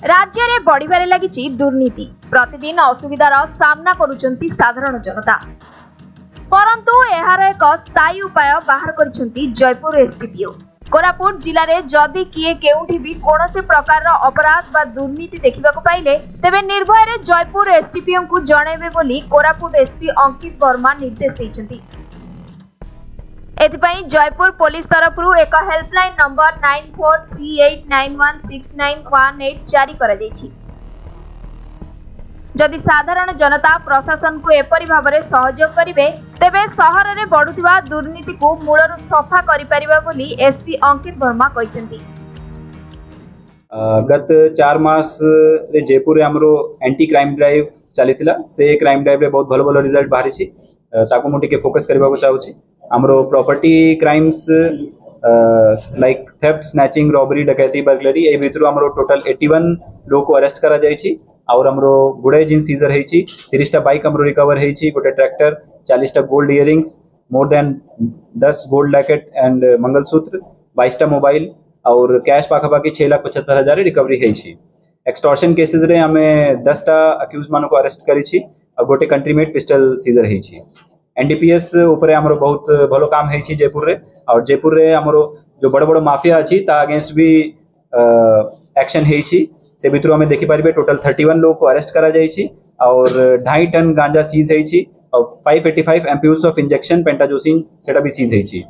राज्य में बढ़िबारे लागिछि दुर्नीति। प्रतिदिन असुविधार सामना करुछंती साधारण जनता, परंतु एहार एक स्थायी उपाय बाहर करिछंती जयपुर एसडीपीओ। कोरापुट जिले में जदि किए केउठी भी कोनोसी प्रकार अपराध बा दुर्नीति देखिबाकु पाइले तेबे निर्भय रे जयपुर एसडीपीओ को जणैबे बोली कोरापुट एसपी अंकित वर्मा निर्देश दैछंती। एथिपाई जयपुर पुलिस तरफरु एक हेल्पलाइन नंबर 9438916918 जारी करा दैछि। जदि साधारण जनता प्रशासन को एपरि भाबरे सहयोग करिवे तेबे सहर रे बढ़ुथिबा दुर्नीति को मूलरु सफा करि परिबा बोली एसपी अंकित वर्मा कहिसंती। गत 4 मास रे जयपुर रे हमरो एंटी क्राइम ड्राइव चलीथिला। से क्राइम ड्राइव रे बहुत भलो भलो रिजल्ट बाहरी छि। ताको मु टिके फोकस करबा को चाहूछि। हमरो property crimes like theft, snatching, robbery, डकैती, बर्गलरी ए भितरु हमरो टोटल 81 लोग को अरेस्ट करा जाय छि। और हमरो गुड़े जिन सीजर है 30 टा बाइक हमरो रिकवर है, गोटे ट्रैक्टर, 40 टा gold earrings, more than 10 gold locket and mangalsutra, 22 टा मोबाइल और कैश पाखापाखि 6,75,000 रिकवरी है। एक्सटॉर्शन केसेस रे हमें 10 टा अक्यूज मानको अरेस्ट करी छी और गोटे कंट्रीमेट पिस्टल सीजर है। एनडीपीएस ऊपर हमरो बहुत भलो काम है जयपुर रे। और जयपुर रे हमरो जो बड़ बड़ माफिया अछि ता अगेंस्ट भी एक्शन है। से भितर हमें देखि पारिबे टोटल 31 लोग को अरेस्ट करा जाय छी और 2.5 टन गांजा सीज है छी और 585 एम्प्यूल्स ऑफ इंजेक्शन पेंटाजोसिन सेटा भी सीज है छी।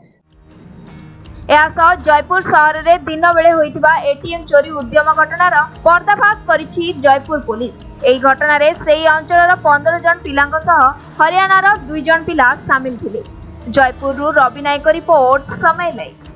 जयपुर सहर में दिन बेले होइतिबा एटीएम चोरी उद्यम घटनार पर्दाफाश करिछि जयपुर पुलिस। एही घटना रे सेही अंचलर 15 जन पिलांक सह हरियाणार 2 जन पिला शामिल थिले। जयपुर रवि नायक रिपोर्ट समय लाइव।